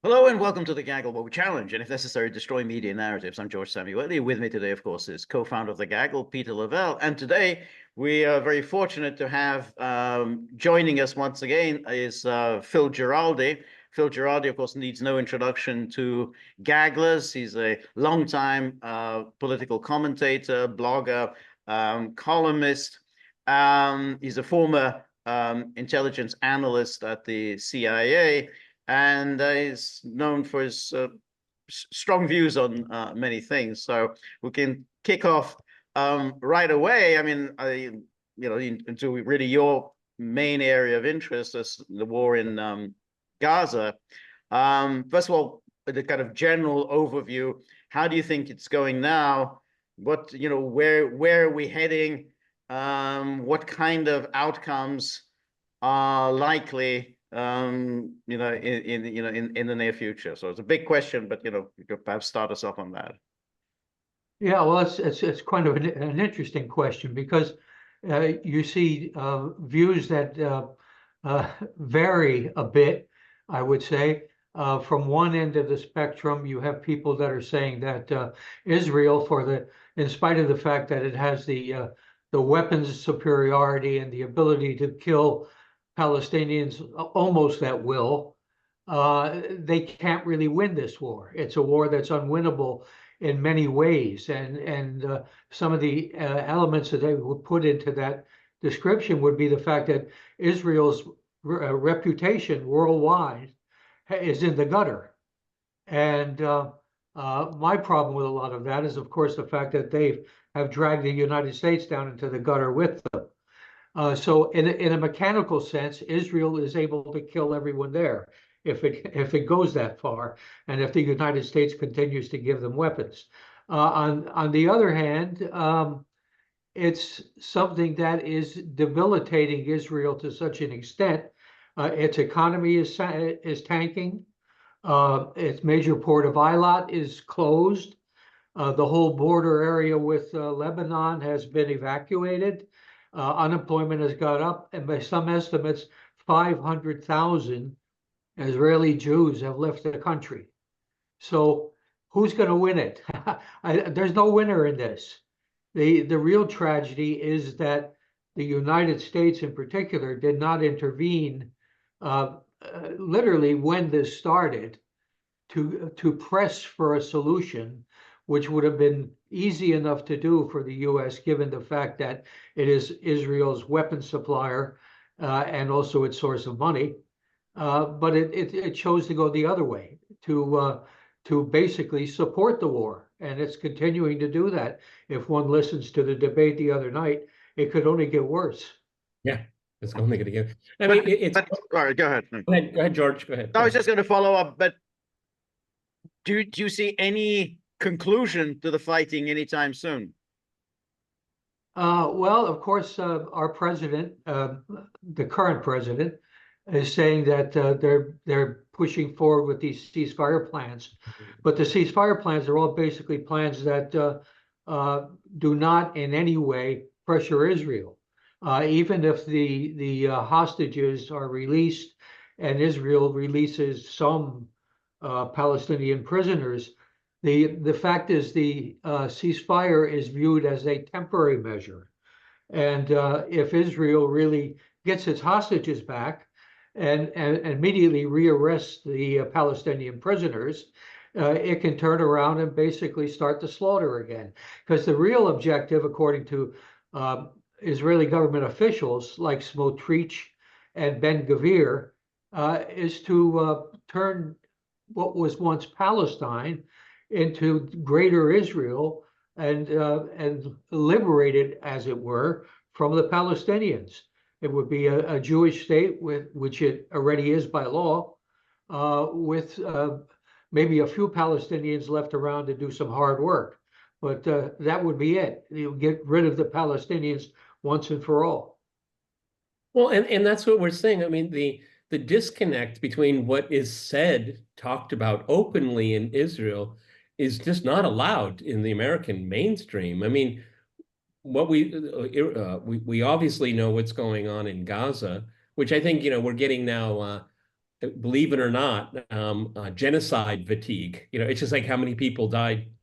Hello and welcome to the Gaggle What We Challenge, and if necessary, destroy media narratives. I'm George Szamuely. With me today, of course, is co-founder of the Gaggle, Peter Lavelle. And today, we are very fortunate to have joining us once again is Phil Giraldi. Phil Giraldi, of course, needs no introduction to Gagglers. He's a longtime political commentator, blogger, columnist. He's a former intelligence analyst at the CIA, and is known for his strong views on many things. So we can kick off right away. I mean, into really your main area of interest is the war in Gaza. First of all, the kind of general overview. How do you think it's going now? What, where are we heading? What kind of outcomes are likely in the near future? So it's a big question, but you could perhaps start us off on that. Yeah, well, it's kind of an interesting question because you see views that vary a bit, I would say. From one end of the spectrum, you have people that are saying that Israel, in spite of the fact that it has the weapons superiority and the ability to kill Palestinians almost at will, they can't really win this war. It's a war that's unwinnable in many ways, and some of the elements that they would put into that description would be the fact that Israel's reputation worldwide is in the gutter. And my problem with a lot of that is, of course, the fact that they have dragged the United States down into the gutter with them. So in a mechanical sense, Israel is able to kill everyone there if it goes that far, and if the United States continues to give them weapons. On the other hand, it's something that is debilitating Israel to such an extent. Its economy is tanking. Its major port of Eilat is closed. The whole border area with Lebanon has been evacuated. Unemployment has gone up, and by some estimates, 500,000 Israeli Jews have left the country. So who's going to win it? There's no winner in this. The real tragedy is that the United States in particular did not intervene literally when this started to press for a solution, which would have been easy enough to do for the U.S., given the fact that it is Israel's weapon supplier and also its source of money. But it chose to go the other way, to basically support the war. And it's continuing to do that. If one listens to the debate the other night, it could only get worse. Yeah, it's only going to get. I mean, all right, go ahead. Go ahead, George. Go ahead. I was just going to follow up, but do you see any conclusion to the fighting anytime soon? Well, of course, our president, the current president, is saying that they're pushing forward with these ceasefire plans, but the ceasefire plans are all basically plans that do not in any way pressure Israel. Even if the hostages are released and Israel releases some Palestinian prisoners, the fact is the ceasefire is viewed as a temporary measure. And if Israel really gets its hostages back and immediately rearrests the Palestinian prisoners, it can turn around and basically start the slaughter again. Because the real objective, according to Israeli government officials like Smotrich and Ben-Gvir, is to turn what was once Palestine into greater Israel and liberate it, as it were, from the Palestinians. It would be a Jewish state, which it already is by law, with maybe a few Palestinians left around to do some hard work. But that would be it. You get rid of the Palestinians once and for all. Well, and that's what we're saying. I mean, the disconnect between what is talked about openly in Israel is just not allowed in the American mainstream. I mean, what we obviously know what's going on in Gaza, which I think we're getting now believe it or not, genocide fatigue. It's just like how many people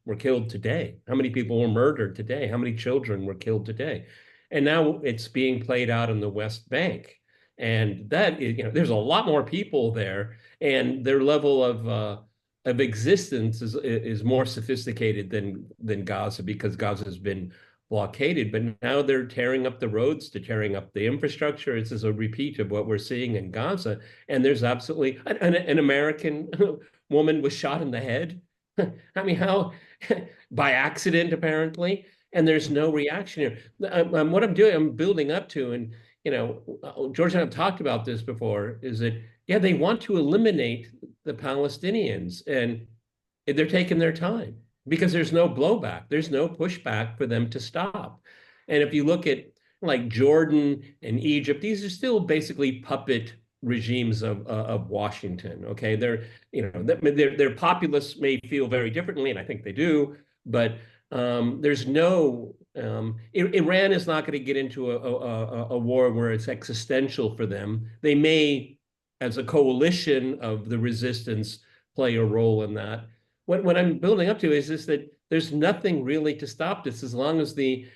were killed today, how many people were murdered today, how many children were killed today, and now it's being played out in the West Bank, and that is, there's a lot more people there, and their level of existence is more sophisticated than Gaza, because Gaza has been blockaded, but now they're tearing up the roads, to tearing up the infrastructure. This is a repeat of what we're seeing in Gaza. And there's absolutely an American woman was shot in the head. I mean, how by accident, apparently, and there's no reaction here. What I'm doing, I'm building up to, and George and I have talked about this before, is that they want to eliminate the Palestinians, and they're taking their time, because there's no blowback, there's no pushback for them to stop. And if you look at like Jordan and Egypt, these are still basically puppet regimes of Washington. Okay, their populace may feel very differently, and I think they do, but there's no Iran is not going to get into a war where it's existential for them. They may, as a coalition of the resistance, play a role in that. What I'm building up to is this, that there's nothing really to stop this, as long as the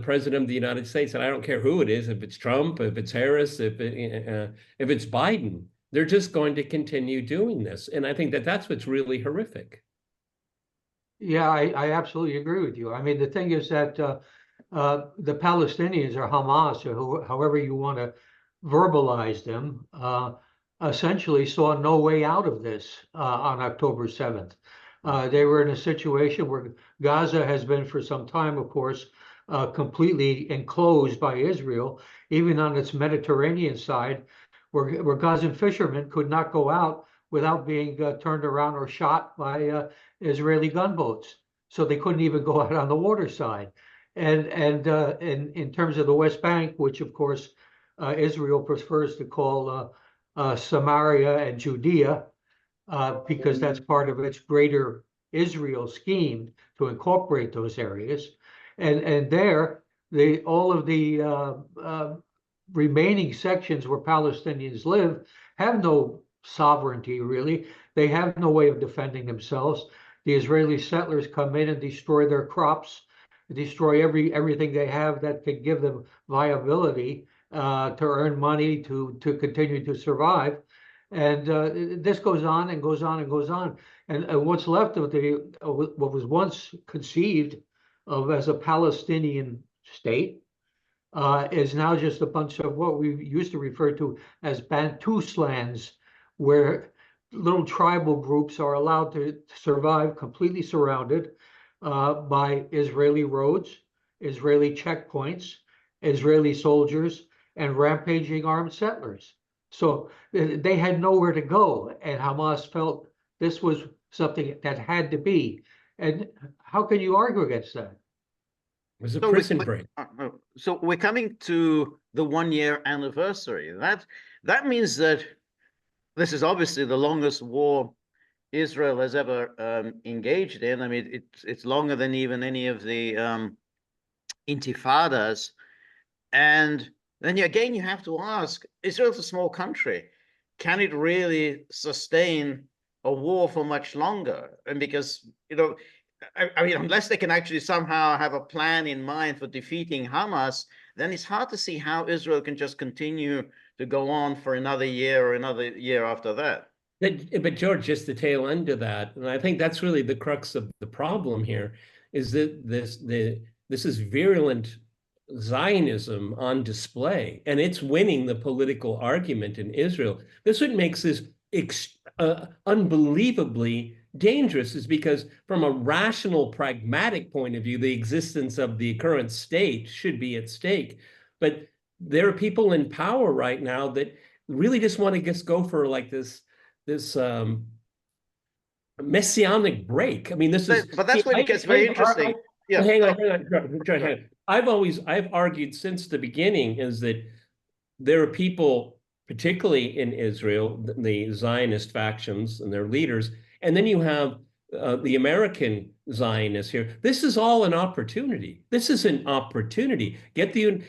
president of the United States, and I don't care who it is, if it's Trump, if it's Harris, if it's Biden, they're just going to continue doing this. And I think that that's what's really horrific. Yeah, I absolutely agree with you. I mean, the thing is that the Palestinians, or Hamas, or however you want to verbalize them, essentially saw no way out of this on October 7th. They were in a situation where Gaza has been for some time, of course, completely enclosed by Israel, even on its Mediterranean side, where Gazan fishermen could not go out without being turned around or shot by Israeli gunboats. So they couldn't even go out on the water side. And in terms of the West Bank, which of course Israel prefers to call Samaria and Judea, because that's part of its greater Israel scheme to incorporate those areas. And there, all of the remaining sections where Palestinians live have no sovereignty, really. They have no way of defending themselves. The Israeli settlers come in and destroy their crops, destroy everything they have that could give them viability to earn money, to continue to survive. And this goes on and goes on and goes on. And what's left of what was once conceived of as a Palestinian state is now just a bunch of what we used to refer to as Bantuslands, where little tribal groups are allowed to survive completely surrounded by Israeli roads, Israeli checkpoints, Israeli soldiers, and rampaging armed settlers. So they had nowhere to go, and Hamas felt this was something that had to be. And how can you argue against that? It was a prison break. So we're coming to the 1-year anniversary. That means that this is obviously the longest war Israel has ever engaged in. I mean, it's longer than even any of the intifadas. And then again, you have to ask, Israel's a small country. Can it really sustain a war for much longer? And because, I mean, unless they can actually somehow have a plan in mind for defeating Hamas, then it's hard to see how Israel can just continue to go on for another year or another year after that. But George, just the tail end of that, and I think that's really the crux of the problem here, is that this is virulent Zionism on display, and it's winning the political argument in Israel. This what makes this unbelievably dangerous, is because from a rational, pragmatic point of view, the existence of the current state should be at stake. But there are people in power right now that really just want to just go for like this messianic break. I mean, but that's when it gets very interesting. Yeah. Hang on. I've argued since the beginning is that there are people, particularly in Israel, the Zionist factions and their leaders, and then you have the American Zionists here. This is all an opportunity. This is an opportunity. The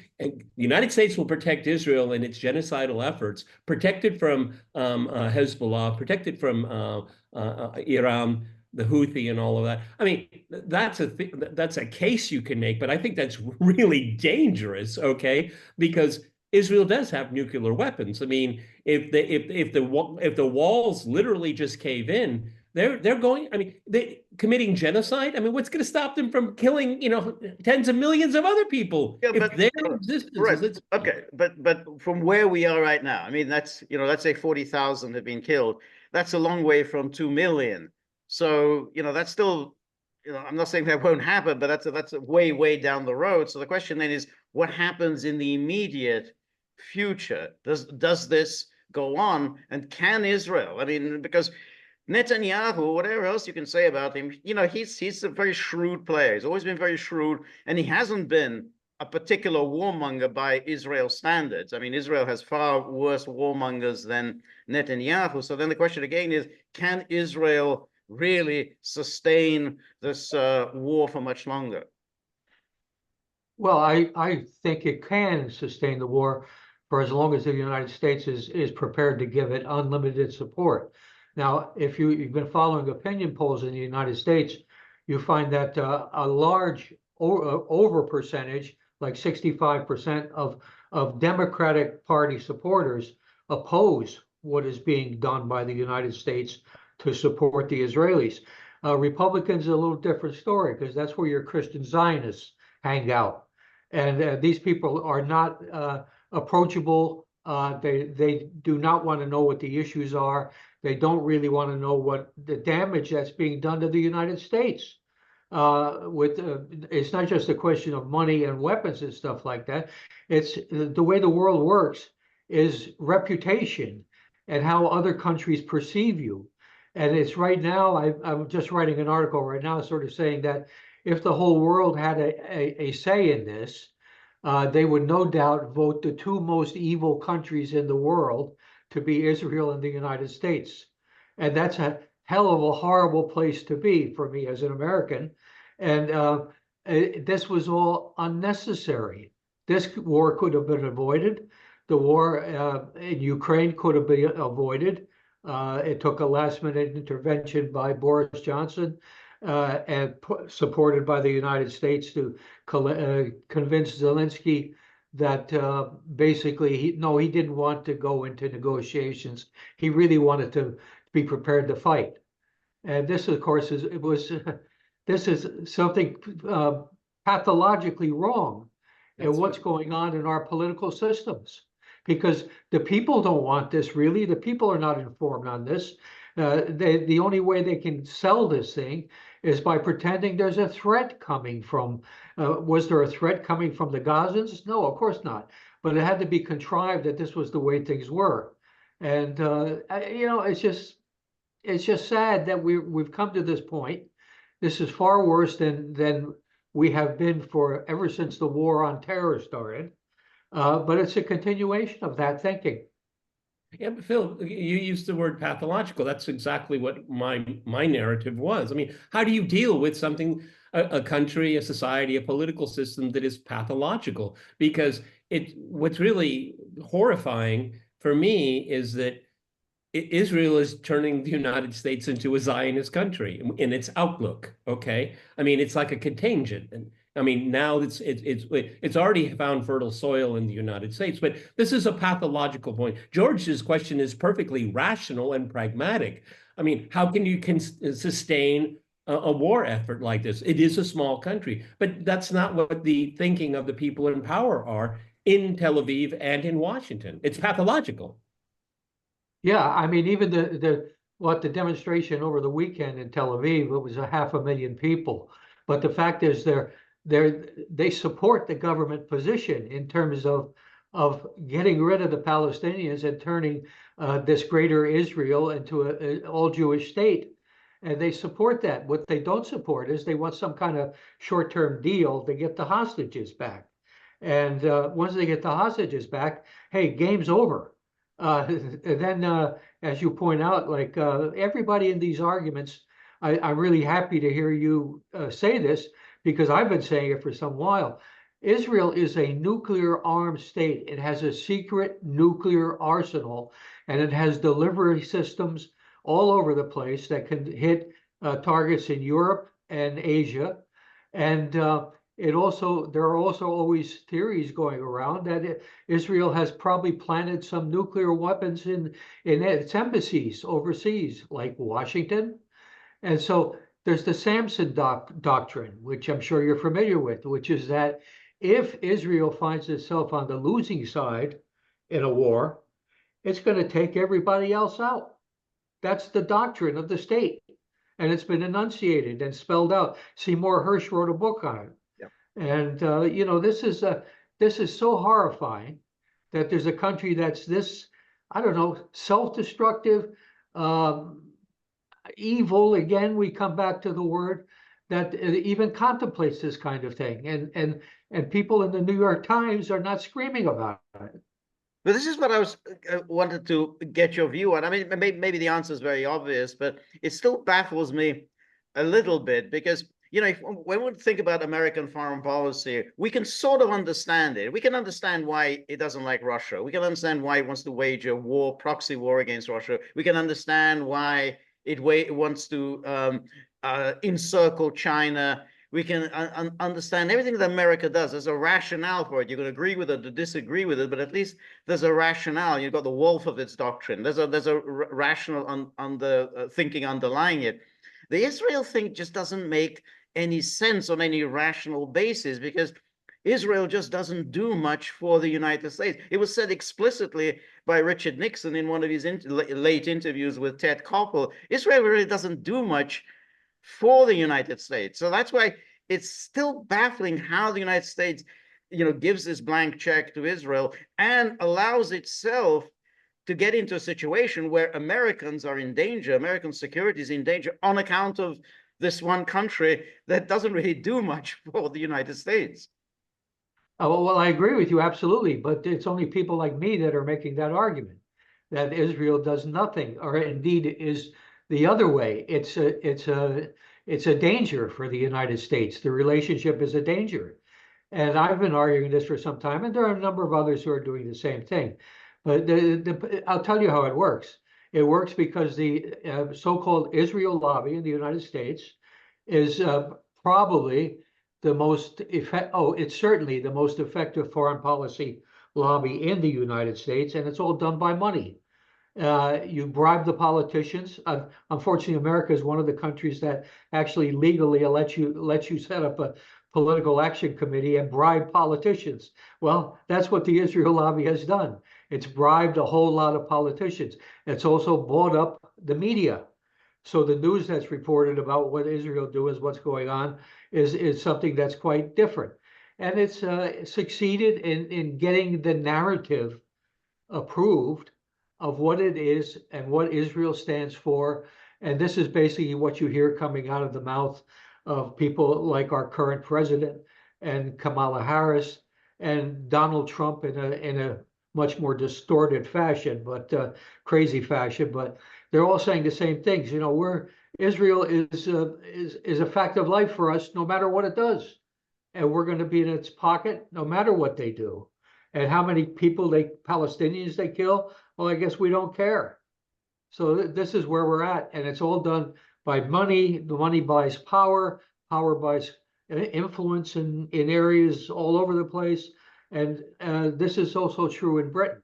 United States will protect Israel in its genocidal efforts, protect it from Hezbollah, protect it from Iran, the Houthi, and all of that. I mean, that's a case you can make, but I think that's really dangerous. Okay, because Israel does have nuclear weapons. I mean, if the walls literally just cave in, they're going. I mean, they committing genocide. I mean, what's going to stop them from killing, tens of millions of other people? Yeah, if but their existence right. is Okay, but from where we are right now, I mean, that's let's say 40,000 have been killed. That's a long way from 2 million. So that's still, I'm not saying that won't happen, but that's a way down the road. So the question then is, what happens in the immediate future? Does this go on, and can Israel? I mean, because Netanyahu, whatever else you can say about him, he's a very shrewd player. He's always been very shrewd, and he hasn't been a particular warmonger by Israel standards. I mean, Israel has far worse warmongers than Netanyahu. So then the question again is, can Israel really sustain this war for much longer? Well, I think it can sustain the war for as long as the United States is prepared to give it unlimited support. Now, if you've been following opinion polls in the United States, you find that a large over percentage, like 65% of Democratic Party supporters, oppose what is being done by the United States to support the Israelis. Republicans are a little different story, because that's where your Christian Zionists hang out. And these people are not approachable. They do not want to know what the issues are. They don't really want to know what the damage that's being done to the United States. It's not just a question of money and weapons and stuff like that. It's the way the world works is reputation and how other countries perceive you. And it's right now, I'm just writing an article right now sort of saying that if the whole world had a say in this, they would no doubt vote the two most evil countries in the world to be Israel and the United States. And that's a hell of a horrible place to be for me as an American. And this was all unnecessary. This war could have been avoided. The war in Ukraine could have been avoided. It took a last-minute intervention by Boris Johnson and supported by the United States to convince Zelensky that basically he didn't want to go into negotiations. He really wanted to be prepared to fight. And this, of course, this is something pathologically wrong in what's going on in our political systems. Because the people don't want this, really. The people are not informed on this. The only way they can sell this thing is by pretending there's a threat coming from. Was there a threat coming from the Gazans? No, of course not. But it had to be contrived that this was the way things were. And it's just sad that we've come to this point. This is far worse than we have been for ever since the war on terror started. But it's a continuation of that thinking. Yeah, but Phil, you used the word pathological. That's exactly what my narrative was. I mean, how do you deal with something, a country, a society, a political system that is pathological? Because what's really horrifying for me is that Israel is turning the United States into a Zionist country in its outlook. Okay, I mean, it's like a contagion. And I mean, now it's already found fertile soil in the United States, but this is a pathological point. George's question is perfectly rational and pragmatic. I mean, how can you sustain a war effort like this? It is a small country, but that's not what the thinking of the people in power are in Tel Aviv and in Washington. It's pathological. Yeah, I mean, even the demonstration over the weekend in Tel Aviv, it was 500,000 people. But the fact is, they support the government position in terms of getting rid of the Palestinians and turning this greater Israel into an all-Jewish state. And they support that. What they don't support is they want some kind of short-term deal to get the hostages back. And once they get the hostages back, hey, game's over. Then, as you point out, like everybody in these arguments I'm really happy to hear you say this, because I've been saying it for some while. Israel is a nuclear armed state. It has a secret nuclear arsenal, and it has delivery systems all over the place that can hit targets in Europe and Asia. And there are also always theories going around that Israel has probably planted some nuclear weapons in its embassies overseas, like Washington. And so there's the Samson doctrine, which I'm sure you're familiar with, which is that if Israel finds itself on the losing side in a war, it's going to take everybody else out. That's the doctrine of the state. And it's been enunciated and spelled out. Seymour Hersh wrote a book on it. And this is so horrifying that there's a country that's this, I don't know, self-destructive, evil. Again, we come back to the word that even contemplates this kind of thing. And people in the New York Times are not screaming about it. But this is what I was wanted to get your view on. I mean, maybe the answer is very obvious, but it still baffles me a little bit because, when we think about American foreign policy, we can sort of understand it. We can understand why it doesn't like Russia. We can understand why it wants to wage a war, proxy war against Russia. We can understand why it wants to encircle China. We can understand everything that America does. There's a rationale for it. You can agree with it or disagree with it, but at least there's a rationale. You've got the Wolfowitz doctrine. There's a rational thinking underlying it. The Israel thing just doesn't make any sense on any rational basis because Israel just doesn't do much for the United States. It was said explicitly by Richard Nixon in one of his late interviews with Ted Koppel. Israel really doesn't do much for the United States. So that's why it's still baffling how the United States, gives this blank check to Israel and allows itself to get into a situation where Americans are in danger, American security is in danger on account of this one country that doesn't really do much for the United States. Well, I agree with you absolutely, but it's only people like me that are making that argument that Israel does nothing, or indeed is the other way. It's a danger for the United States. The relationship is a danger, and I've been arguing this for some time, and there are a number of others who are doing the same thing. But I'll tell you how it works. It works because the so-called Israel lobby in the United States is probably the most it's certainly the most effective foreign policy lobby in the United States, and it's all done by money. You bribe the politicians. Unfortunately, America is one of the countries that actually legally lets you set up a political action committee and bribe politicians. Well, that's what the Israel lobby has done. It's bribed a whole lot of politicians. It's also bought up the media. So the news that's reported about what Israel does, what's going on, is something that's quite different. And it's succeeded in getting the narrative approved of what it is and what Israel stands for. And this is basically what you hear coming out of the mouth of people like our current president and Kamala Harris and Donald Trump in a much more distorted fashion, but crazy fashion. But they're all saying the same things. Israel is a fact of life for us, no matter what it does, and we're going to be in its pocket no matter what they do. And how many Palestinians they kill? Well, I guess we don't care. So this is where we're at, and it's all done by money. The money buys power. Power buys influence in areas all over the place. And this is also true in Britain,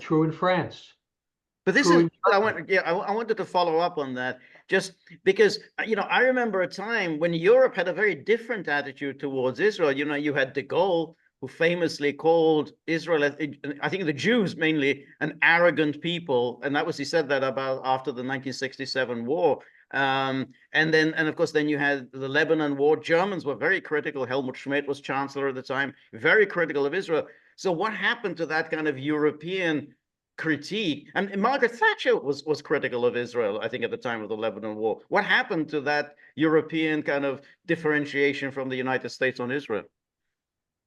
true in France. But this is what I wanted to follow up on that, just because, I remember a time when Europe had a very different attitude towards Israel. You had de Gaulle, who famously called Israel, I think the Jews mainly, an arrogant people. And he said that about after the 1967 war. And of course, then you had the Lebanon war. Germans were very critical. Helmut Schmidt was chancellor at the time, very critical of Israel. So what happened to that kind of European critique? And Margaret Thatcher was critical of Israel, I think, at the time of the Lebanon war. What happened to that European kind of differentiation from the United States on Israel?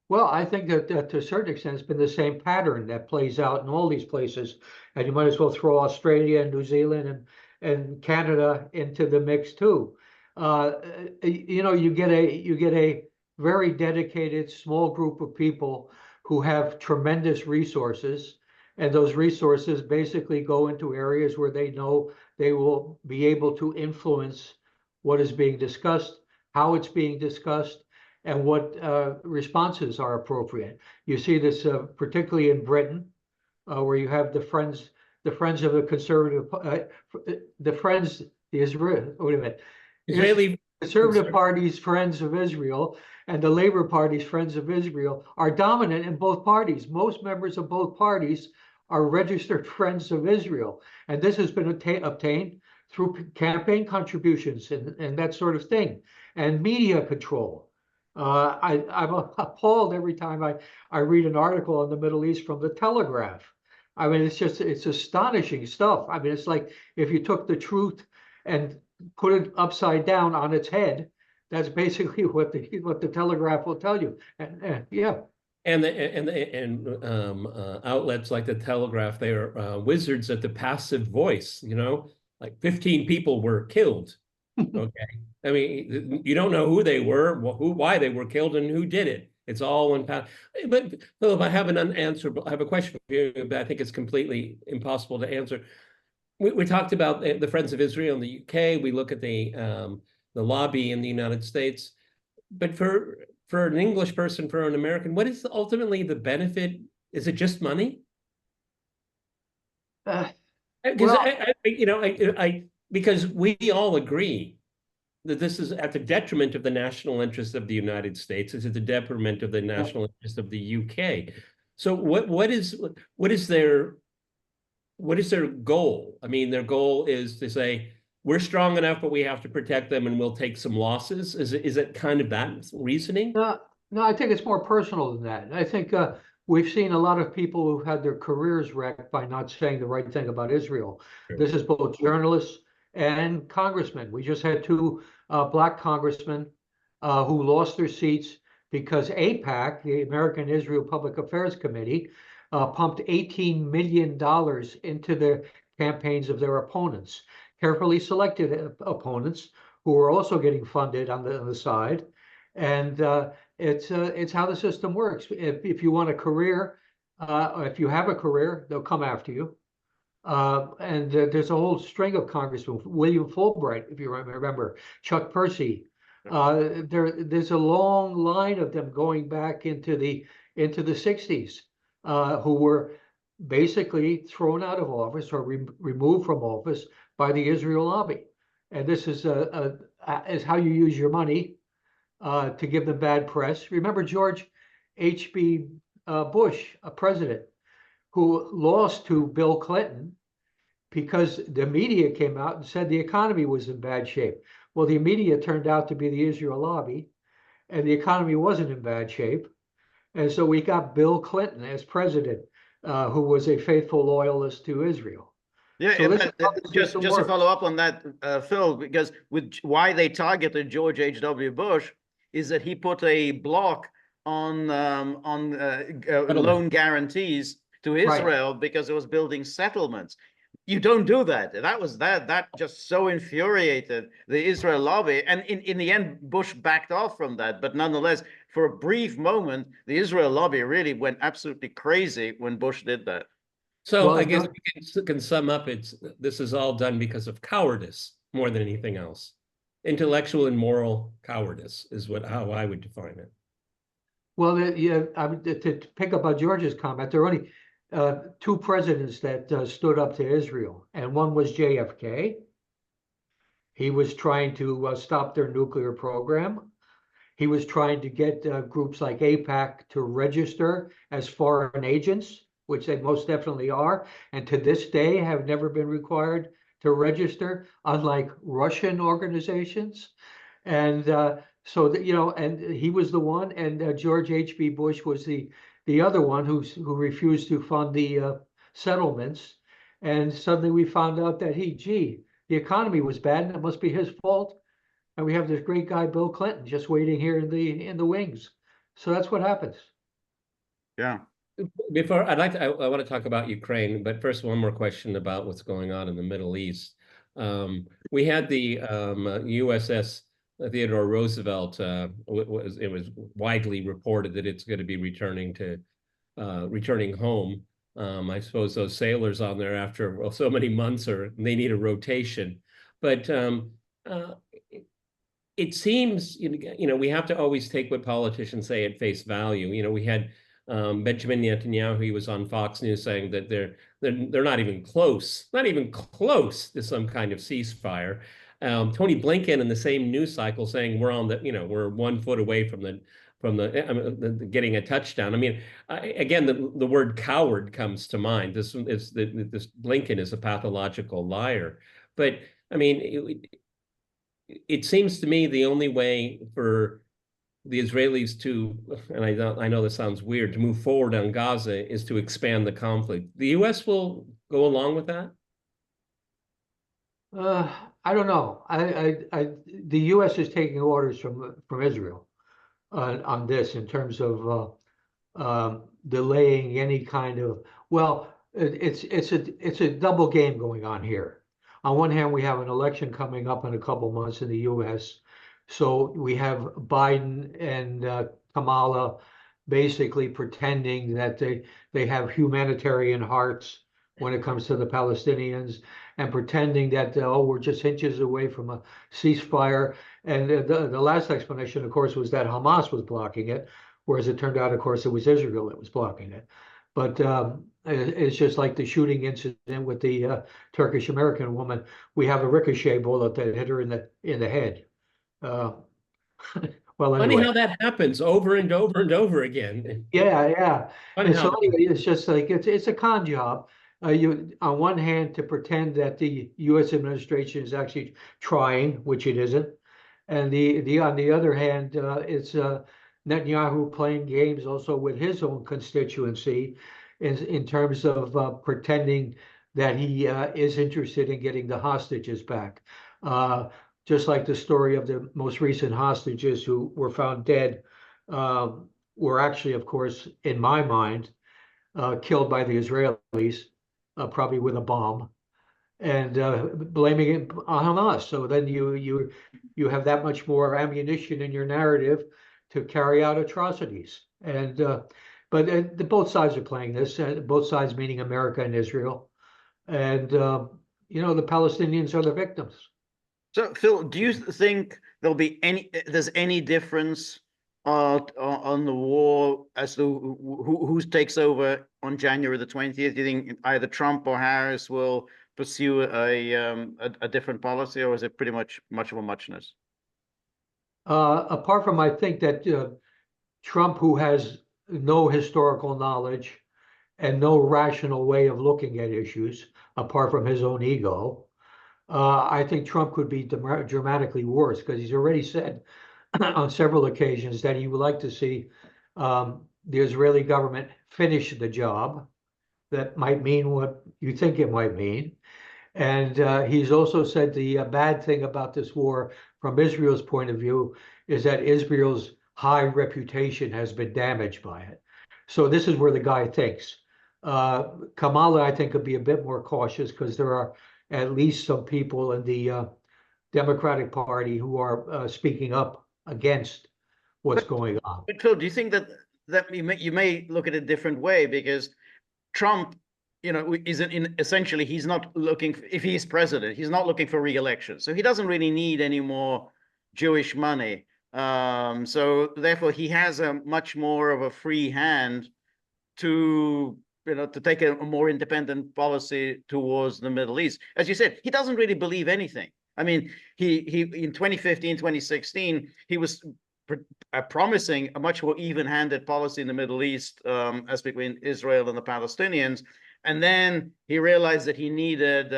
Well, I think that to a certain extent, it's been the same pattern that plays out in all these places. And you might as well throw Australia and New Zealand and Canada into the mix too. You know, you get a very dedicated small group of people who have tremendous resources, and those resources basically go into areas where they know they will be able to influence what is being discussed, how it's being discussed, and what responses are appropriate. You see this particularly in Britain, where you have the friends of the conservative, the Israel, wait a minute, Israeli Conservative Party's Friends of Israel and the Labor Party's Friends of Israel are dominant in both parties. Most members of both parties are registered Friends of Israel, and this has been obtained through campaign contributions and that sort of thing, and media control. I'm appalled every time I read an article on the Middle East from the Telegraph. I mean, it's astonishing stuff. I mean, it's like if you took the truth and put it upside down on its head, that's basically what the Telegraph will tell you. And yeah. And outlets like the Telegraph, they are wizards at the passive voice, you know, like 15 people were killed. Okay. I mean, you don't know who they were, why they were killed, and who did it. It's all one path. But Philip, I have I have a question for you, but I think it's completely impossible to answer. We talked about the Friends of Israel in the UK. We look at the lobby in the United States. But for an English person, for an American, what is ultimately the benefit? Is it just money? Because we all agree that this is at the detriment of the national interest of the United States. It's at the detriment of the national interest of the UK. So what is their goal? I mean, their goal is to say, we're strong enough, but we have to protect them and we'll take some losses. Is it kind of that reasoning? No, I think it's more personal than that. I think we've seen a lot of people who've had their careers wrecked by not saying the right thing about Israel. Sure. This is both journalists and congressmen. We just had two black congressmen who lost their seats because AIPAC, the American Israel Public Affairs Committee, pumped $18 million into the campaigns of their opponents, carefully selected opponents who were also getting funded on the side. And it's how the system works. If you want a career, if you have a career, they'll come after you. And there's a whole string of congressmen, William Fulbright, if you remember, Chuck Percy. There's a long line of them going back into the 60s who were basically thrown out of office or removed from office by the Israel lobby. And this is how you use your money to give them bad press. Remember George H.B. Bush, a president, who lost to Bill Clinton because the media came out and said the economy was in bad shape. Well, the media turned out to be the Israel lobby, and the economy wasn't in bad shape. And so we got Bill Clinton as president, who was a faithful loyalist to Israel. Yeah, So just to follow up on that, Phil, because why they targeted George H.W. Bush is that he put a block on loan guarantees to Israel because it was building settlements. You don't do that. That just so infuriated the Israel lobby. And in the end, Bush backed off from that. But nonetheless, for a brief moment, the Israel lobby really went absolutely crazy when Bush did that. So I guess we can sum up, this is all done because of cowardice more than anything else. Intellectual and moral cowardice is how I would define it. Well, to pick up on George's comment, there are only two presidents that stood up to Israel, and one was JFK. He was trying to stop their nuclear program. He was trying to get groups like AIPAC to register as foreign agents, which they most definitely are, and to this day have never been required to register, unlike Russian organizations. And so that, and he was the one, and George H.B. Bush was the other one who refused to fund the settlements. And suddenly we found out that the economy was bad and it must be his fault. And we have this great guy, Bill Clinton, just waiting here in the wings. So that's what happens. Yeah. Before I want to talk about Ukraine, but first one more question about what's going on in the Middle East. We had the USS Theodore Roosevelt. It was widely reported that it's going to be returning home. I suppose those sailors on there after so many months they need a rotation. But it seems, we have to always take what politicians say at face value. We had Benjamin Netanyahu, he was on Fox News saying that they're not even close to some kind of ceasefire. Tony Blinken in the same news cycle saying we're 1 foot away from the getting a touchdown. I mean, again, the word coward comes to mind. This Blinken is a pathological liar. But I mean, it seems to me the only way for the Israelis to, and I know this sounds weird, to move forward on Gaza is to expand the conflict. The U.S. will go along with that? I don't know. The U.S. is taking orders from Israel on this in terms of delaying any kind of. Well, it's a double game going on here. On one hand, we have an election coming up in a couple months in the U.S. So we have Biden and Kamala basically pretending that they have humanitarian hearts when it comes to the Palestinians, and pretending that we're just inches away from a ceasefire. And the last explanation, of course, was that Hamas was blocking it, whereas it turned out, of course, it was Israel that was blocking it. But it's just like the shooting incident with the Turkish American woman. We have a ricochet bullet that hit her in the head. Well, Funny anyway. how that happens over and over and over again. Yeah. Funny And how so anyway, it's just like it's a con job. You on one hand to pretend that the U.S. administration is actually trying, which it isn't, and on the other hand, it's Netanyahu playing games also with his own constituency, in terms of pretending that he is interested in getting the hostages back. Just like the story of the most recent hostages who were found dead, were actually, of course, in my mind, killed by the Israelis, probably with a bomb, and blaming it on Hamas. So then you have that much more ammunition in your narrative to carry out atrocities. And but both sides are playing this. Both sides, meaning America and Israel, and the Palestinians are the victims. So, Phil, do you think there's any difference on the war as to who takes over on January the 20th? Do you think either Trump or Harris will pursue a different policy, or is it pretty much of a muchness? Apart from, I think that Trump, who has no historical knowledge and no rational way of looking at issues, apart from his own ego, I think Trump could be dramatically worse, because he's already said on several occasions that he would like to see the Israeli government finish the job. That might mean what you think it might mean. And he's also said the bad thing about this war, from Israel's point of view, is that Israel's high reputation has been damaged by it. So this is where the guy thinks. Kamala, I think, could be a bit more cautious, because there are at least some people in the Democratic Party who are speaking up against what's going on. But Phil, do you think that you may look at it a different way? Because Trump, essentially, he's not looking, if he's president, he's not looking for re-election. So he doesn't really need any more Jewish money. So therefore, he has a much more of a free hand to take a more independent policy towards the Middle East. As you said, he doesn't really believe anything. I mean, he in 2015, 2016, he was promising a much more even-handed policy in the Middle East, as between Israel and the Palestinians. And then he realized that he needed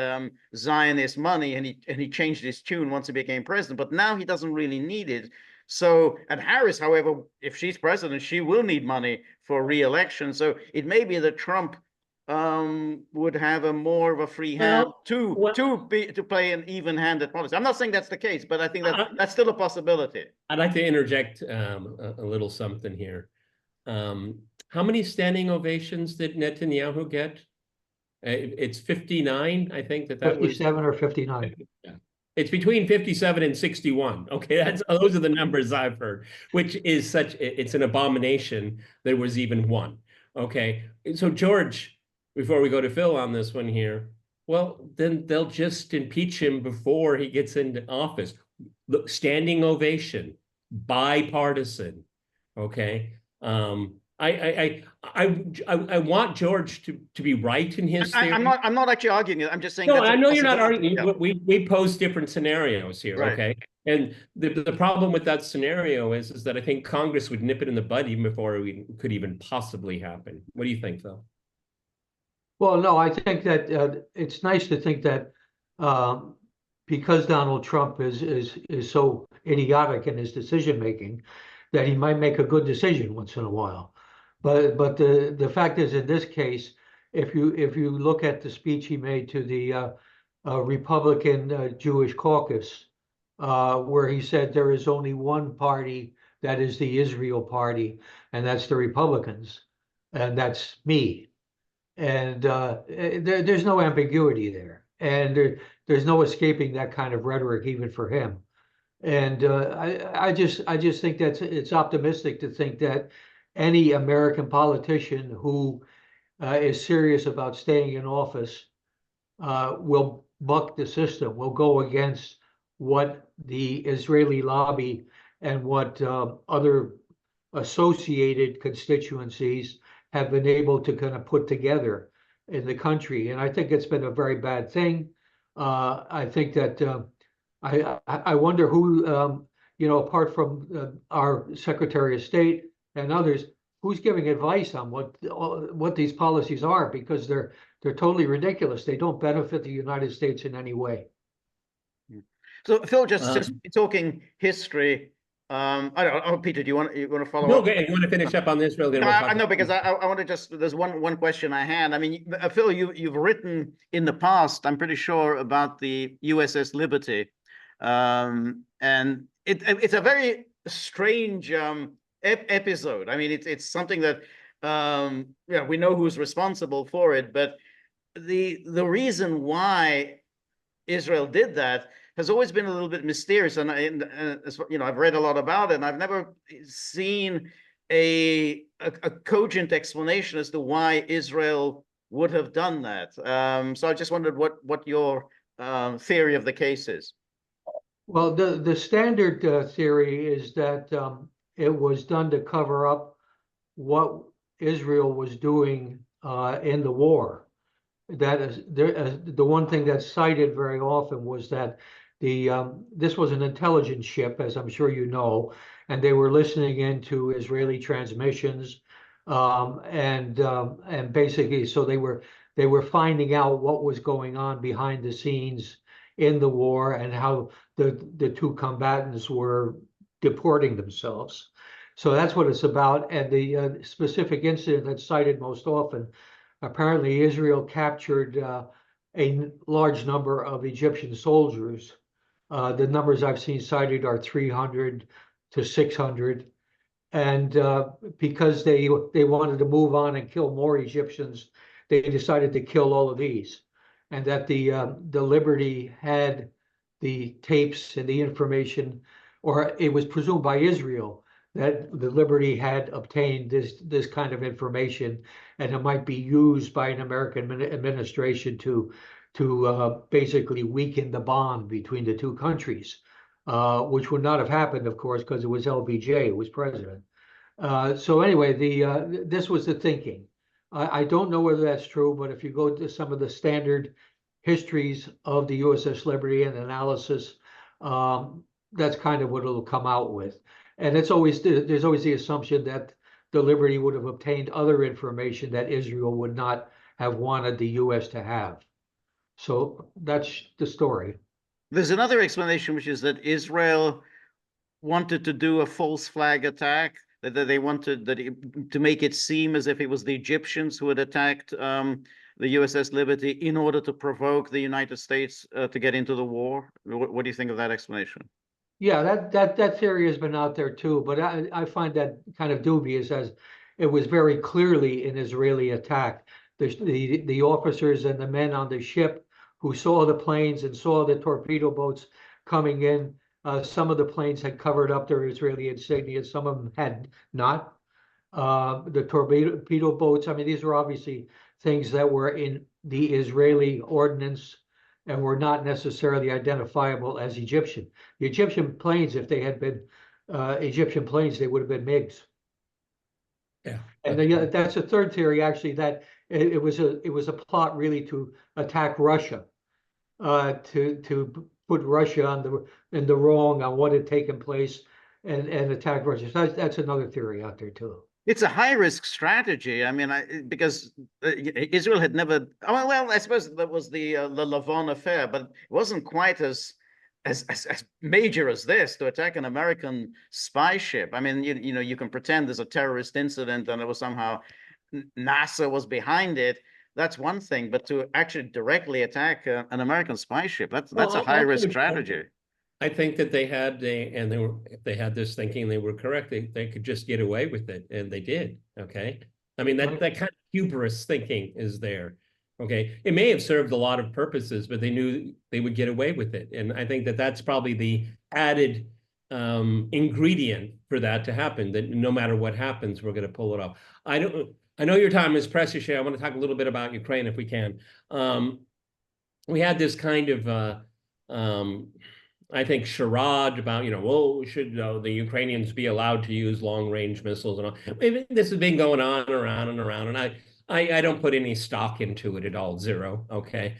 Zionist money, and he changed his tune once he became president. But now he doesn't really need it. So, and Harris, however, if she's president, she will need money for re-election. So it may be that Trump would have a more of a free hand to play an even-handed policy. I'm not saying that's the case, but I think that's still a possibility. I'd like to interject a little something here. How many standing ovations did Netanyahu get? It's 59, I think that was 57 or 59. Yeah. It's between 57 and 61. Okay, those are the numbers I've heard, which is it's an abomination there was even one. Okay, so George, before we go to Phil on this one here, well, then they'll just impeach him before he gets into office. Look, standing ovation, bipartisan. Okay. I want George to be right in his theory. I'm not actually arguing it. I'm just saying. No, that's I know you're not possibility. arguing. Yeah. We pose different scenarios here, Right. okay? And the problem with that scenario is that I think Congress would nip it in the bud even before it could even possibly happen. What do you think, Phil? Well, no, I think that it's nice to think that because Donald Trump is so idiotic in his decision making, that he might make a good decision once in a while. But the fact is, in this case, if you look at the speech he made to the Republican Jewish caucus, where he said there is only one party that is the Israel party, and that's the Republicans, and that's me. And there's no ambiguity there, and there's no escaping that kind of rhetoric even for him. And I just think that it's optimistic to think that any American politician who is serious about staying in office will buck the system, will go against what the Israeli lobby and what other associated constituencies have been able to kind of put together in the country. And I think it's been a very bad thing. I think that I wonder who, apart from our Secretary of State and others, who's giving advice on what these policies are, because they're totally ridiculous. They don't benefit the United States in any way. So Phil, just talking history. I don't know, Peter, do you want to follow up? Okay, you want to finish up on this? Really? I know, because I want to there's one question I had. I mean, Phil, you've written in the past, I'm pretty sure, about the USS Liberty. And it's a very strange episode. I mean, it's something that we know who's responsible for it, but the reason why Israel did that has always been a little bit mysterious, and I've read a lot about it, and I've never seen a cogent explanation as to why Israel would have done that. So I just wondered what your theory of the case is. Well, the standard theory is that it was done to cover up what Israel was doing in the war. That is the one thing that's cited very often was that this was an intelligence ship, as I'm sure you know, and they were listening into Israeli transmissions, and basically, so they were finding out what was going on behind the scenes in the war and how the two combatants were deporting themselves. So that's what it's about. And the specific incident that's cited most often, apparently Israel captured a large number of Egyptian soldiers. The numbers I've seen cited are 300 to 600. And because they wanted to move on and kill more Egyptians, they decided to kill all of these. And that the Liberty had the tapes and the information, or it was presumed by Israel that the Liberty had obtained this kind of information, and it might be used by an American administration to basically weaken the bond between the two countries, which would not have happened, of course, because it was LBJ who was president. So anyway, this was the thinking. I don't know whether that's true, but if you go to some of the standard histories of the USS Liberty and analysis, that's kind of what it'll come out with. And there's always the assumption that the Liberty would have obtained other information that Israel would not have wanted the US to have. So that's the story. There's another explanation, which is that Israel wanted to do a false flag attack, that they wanted to make it seem as if it was the Egyptians who had attacked the USS Liberty in order to provoke the United States to get into the war. What do you think of that explanation? Yeah, that theory has been out there too, but I find that kind of dubious, as it was very clearly an Israeli attack. the officers and the men on the ship who saw the planes and saw the torpedo boats coming in. Some of the planes had covered up their Israeli insignia, some of them had not. The torpedo boats, I mean, these were obviously things that were in the Israeli ordnance and were not necessarily identifiable as Egyptian. The Egyptian planes, if they had been Egyptian planes, they would have been MiGs. Yeah. And that's a third theory, actually, that it was a plot really to attack Russia, to put Russia in the wrong on what had taken place and attack Russia. So that's another theory out there too. It's a high-risk strategy. I mean, because Israel had never. Well, I suppose that was the Lavon affair, but it wasn't quite as major as this to attack an American spy ship. I mean, you know, you can pretend there's a terrorist incident and it was somehow NASA was behind it. That's one thing, but to actually directly attack an American spy ship, that's a high-risk strategy. I think that if they had this thinking, they were correct. They could just get away with it, and they did. Okay, I mean that kind of hubris thinking is there. Okay, it may have served a lot of purposes, but they knew they would get away with it, and I think that that's probably the added ingredient for that to happen. That no matter what happens, we're going to pull it off. I know your time is precious here. I want to talk a little bit about Ukraine if we can. We had this kind of I think charade about, you know, well, should the Ukrainians be allowed to use long-range missiles and all? Maybe this has been going on and around and around, and I don't put any stock into it at all, zero. Okay,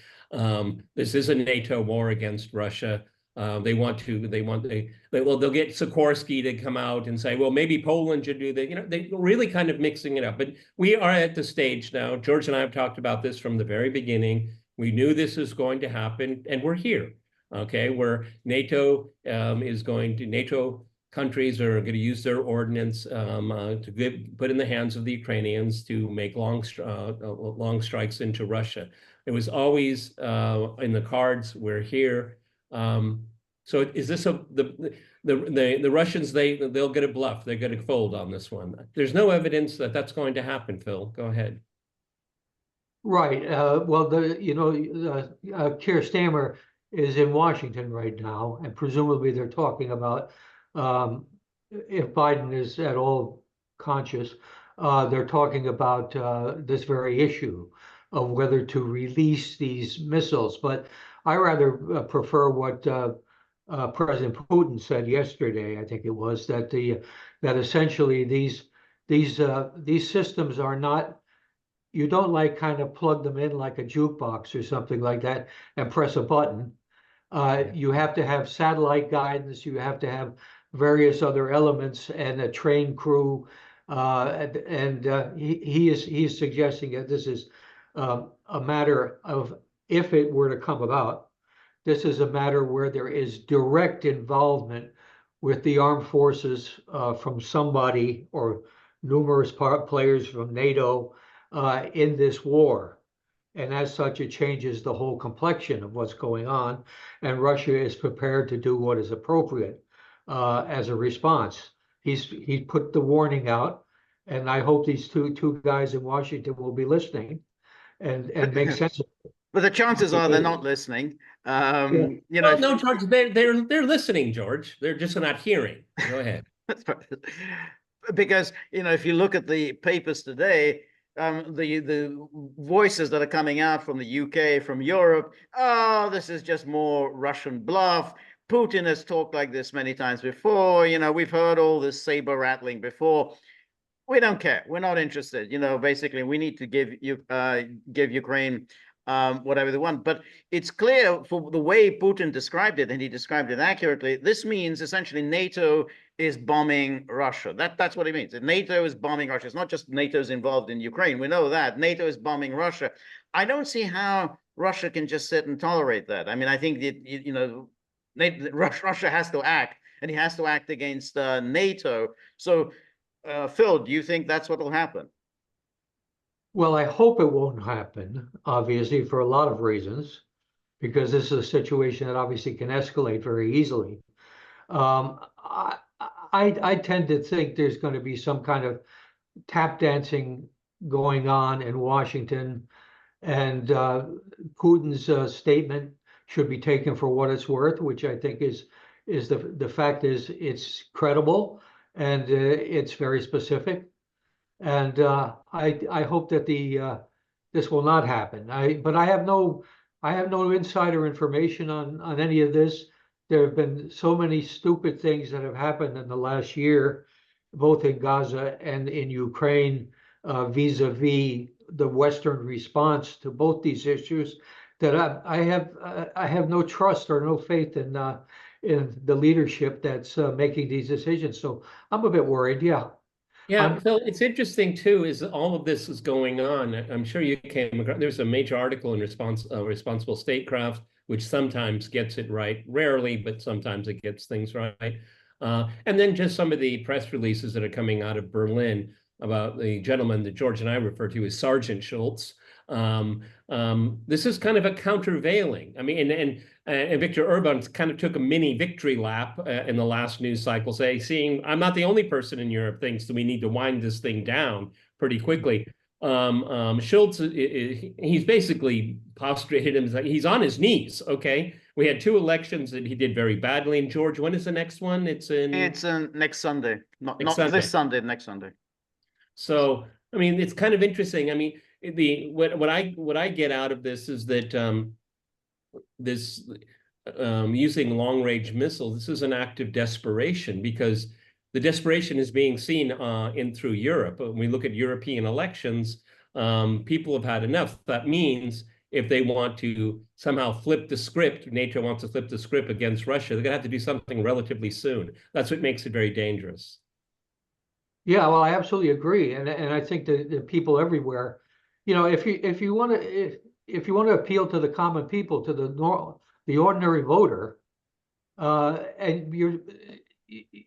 this is a NATO war against Russia. They'll get Sikorsky to come out and say, well, maybe Poland should do that. You know, they're really kind of mixing it up. But we are at the stage now. George and I have talked about this from the very beginning. We knew this was going to happen, and we're here. Okay, where NATO NATO countries are going to use their ordnance to put in the hands of the Ukrainians to make long strikes into Russia. It was always in the cards. We're here. So is this the Russians? They'll get a bluff. They're going to fold on this one. There's no evidence that that's going to happen. Phil, go ahead. Right. Well, Keir Starmer is in Washington right now, and presumably they're talking about if Biden is at all conscious, they're talking about this very issue of whether to release these missiles. But I rather prefer what President Putin said yesterday. I think it was that essentially these systems are not. You don't like kind of plug them in like a jukebox or something like that and press a button. You have to have satellite guidance. You have to have various other elements and a trained crew. He is suggesting that this is a matter of, if it were to come about, this is a matter where there is direct involvement with the armed forces from somebody or numerous players from NATO in this war. And as such, it changes the whole complexion of what's going on. And Russia is prepared to do what is appropriate as a response. He's put the warning out, and I hope these two guys in Washington will be listening and make sense of it. But the chances are they're not listening. You know, well, no, George, they're listening, George. They're just not hearing. Go ahead. Because, you know, if you look at the papers today, the voices that are coming out from the UK, from Europe, oh, this is just more Russian bluff. Putin has talked like this many times before. You know, we've heard all this saber rattling before. We don't care. We're not interested. You know, basically, we need to give Ukraine whatever they want. But it's clear for the way Putin described it, and he described it accurately, this means essentially NATO is bombing Russia. That's what it means. NATO is bombing Russia. It's not just NATO's involved in Ukraine. We know that. NATO is bombing Russia. I don't see how Russia can just sit and tolerate that. I mean, I think that, you know, Russia has to act, and he has to act against NATO. So, Phil, do you think that's what will happen? Well, I hope it won't happen, obviously, for a lot of reasons, because this is a situation that obviously can escalate very easily. I tend to think there's going to be some kind of tap dancing going on in Washington, and Putin's statement should be taken for what it's worth, which I think is the fact is it's credible and it's very specific. And I hope that this will not happen. But I have no insider information on any of this. There have been so many stupid things that have happened in the last year, both in Gaza and in Ukraine, vis-a-vis the Western response to both these issues, that I have no trust or no faith in the leadership that's making these decisions. So I'm a bit worried. Yeah. Yeah, Phil, it's interesting too, is all of this is going on. I'm sure you came across, there's a major article in Responsible Statecraft, which sometimes gets it right, rarely, but sometimes it gets things right. And then just some of the press releases that are coming out of Berlin about the gentleman that George and I refer to as Sergeant Schulz. This is kind of a countervailing. I mean, and Viktor Orban kind of took a mini victory lap in the last news cycle, seeing I'm not the only person in Europe thinks that we need to wind this thing down pretty quickly. Schulz, he's basically prostrated him. He's on his knees. Okay, we had 2 elections that he did very badly. And George, when is the next one? It's next Sunday, not Sunday. this Sunday, next Sunday. So I mean, it's kind of interesting. I mean, what I get out of this is that using long-range missiles, this is an act of desperation, because the desperation is being seen in through Europe. When we look at European elections, people have had enough. That means if they want to somehow flip the script, NATO wants to flip the script against Russia, they're going to have to do something relatively soon. That's what makes it very dangerous. Yeah, well, I absolutely agree, and I think that the people everywhere, you know, if you want to appeal to the common people, to the ordinary voter, and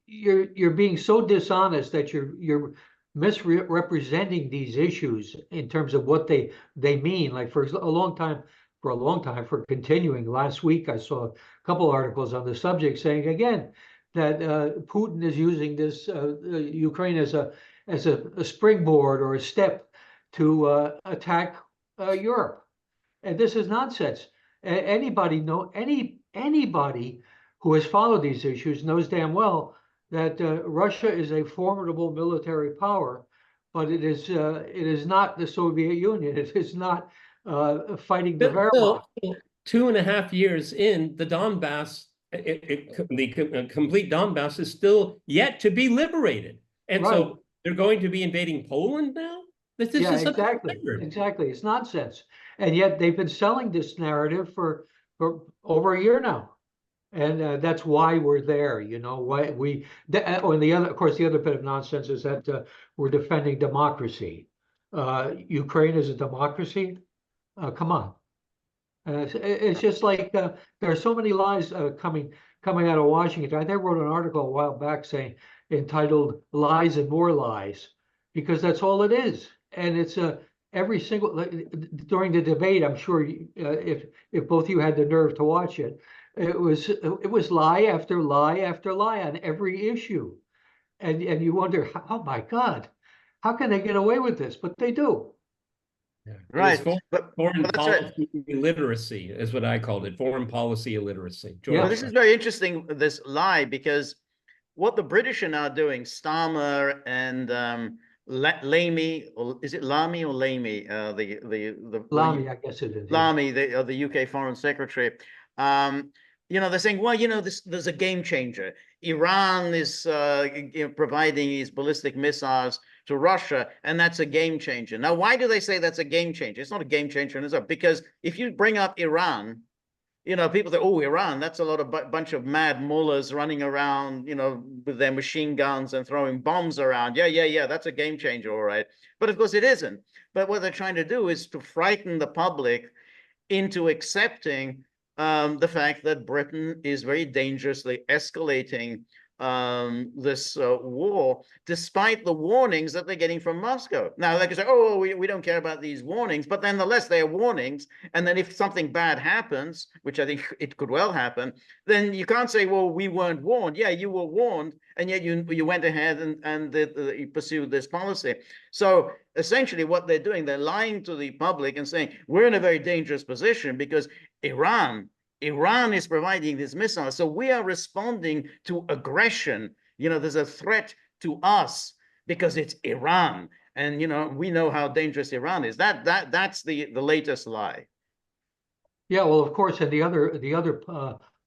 you're being so dishonest that you're misrepresenting these issues in terms of what they mean. Like for a long time, for continuing. Last week, I saw a couple articles on the subject saying again that Putin is using this Ukraine as a springboard or a step to attack Europe, and this is nonsense. Anybody who has followed these issues knows damn well that Russia is a formidable military power, but it is not the Soviet Union. It is not fighting the Wehrmacht. 2.5 years in, the Donbass, the complete Donbass is still yet to be liberated. And Right. So they're going to be invading Poland now? This Yeah, is exactly. It's nonsense. And yet they've been selling this narrative for over a year now. And that's why we're there, you know, why of course, the other bit of nonsense is that we're defending democracy. Ukraine is a democracy. Come on. It's just like there are so many lies coming out of Washington. I wrote an article a while back entitled "Lies and More Lies," because that's all it is. And it's every single during the debate. I'm sure if both of you had the nerve to watch it, it was lie after lie after lie on every issue, and you wonder, oh my God, how can they get away with this? But they do. Yeah. Right. Foreign policy illiteracy is what I called it. Foreign policy illiteracy. George. Well, this is very interesting, this lie, because what the British are now doing, Starmer and Lamy, or is it Lamy or Lamy? Lamy, I guess it is. Lamy, the UK Foreign Secretary. You know, they're saying, well, you know, there's a game changer. Iran is providing these ballistic missiles to Russia, and that's a game changer. Now, why do they say that's a game changer? It's not a game changer in itself, because if you bring up Iran, you know, people say, oh, Iran, that's a lot of bunch of mad mullahs running around, you know, with their machine guns and throwing bombs around. Yeah, that's a game changer, all right. But of course it isn't. But what they're trying to do is to frighten the public into accepting the fact that Britain is very dangerously escalating this war, despite the warnings that they're getting from Moscow. Now they can say, "Oh, we don't care about these warnings," but nonetheless, they are warnings. And then if something bad happens, which I think it could well happen, then you can't say, "Well, we weren't warned." Yeah, you were warned, and yet you went ahead and you pursued this policy. So essentially, what they're doing, they're lying to the public and saying we're in a very dangerous position because Iran is providing these missiles. So we are responding to aggression. There's a threat to us because it's Iran. And, we know how dangerous Iran is. That's the latest lie. Yeah, well, of course, and the other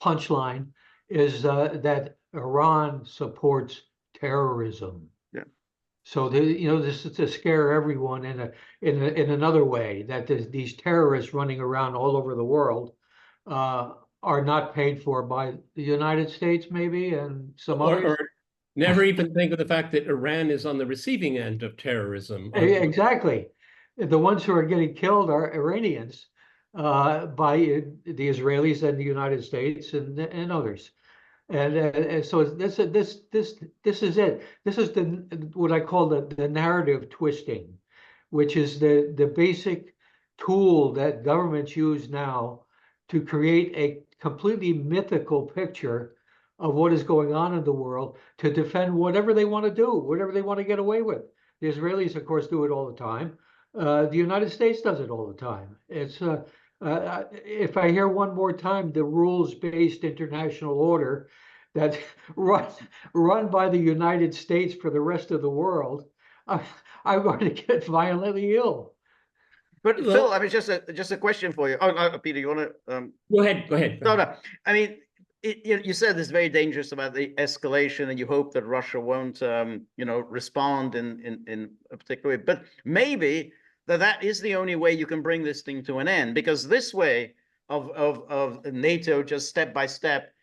punchline is that Iran supports terrorism. Yeah. So this is to scare everyone in another way, that these terrorists running around all over the world are not paid for by the United States, maybe, and some others. Or never even think of the fact that Iran is on the receiving end of terrorism. Exactly. The ones who are getting killed are Iranians by the Israelis and the United States and others. And so this is it. This is what I call the narrative twisting, which is the basic tool that governments use now to create a completely mythical picture of what is going on in the world to defend whatever they want to do, whatever they want to get away with. The Israelis, of course, do it all the time. The United States does it all the time. It's if I hear one more time the rules-based international order that run by the United States for the rest of the world, I'm going to get violently ill. But Phil, I mean, just a question for you. Oh, Peter, you want to? Go ahead. No. I mean, you said it's very dangerous about the escalation, and you hope that Russia won't, respond in a particular way. But maybe that is the only way you can bring this thing to an end, because this way of NATO just step by step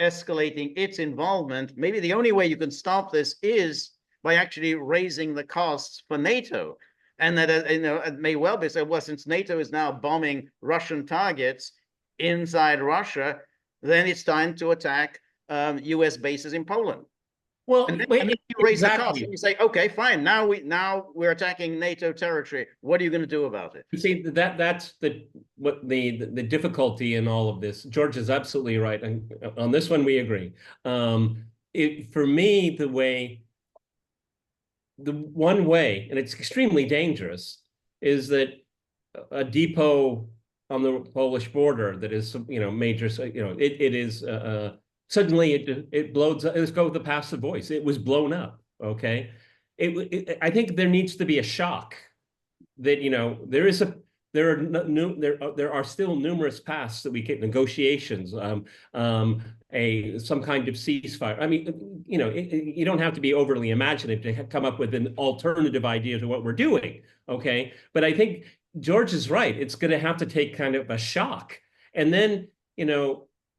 escalating its involvement, maybe the only way you can stop this is by actually raising the costs for NATO. And that, it may well be said, well, since NATO is now bombing Russian targets inside Russia, then it's time to attack US bases in Poland. Well, and then you raise the cost and you say, okay, fine. Now we're attacking NATO territory. What are you going to do about it? You see, that's the difficulty in all of this. George is absolutely right, and on this one we agree. For me, the one way, and it's extremely dangerous, is that a depot on the Polish border that is, major, it is suddenly it blows. Let's go with the passive voice. It was blown up. Okay, I think there needs to be a shock that there are still numerous paths that we get, negotiations, some kind of ceasefire. I mean, you don't have to be overly imaginative to come up with an alternative idea to what we're doing. Okay, but I think George is right. It's going to have to take kind of a shock, and then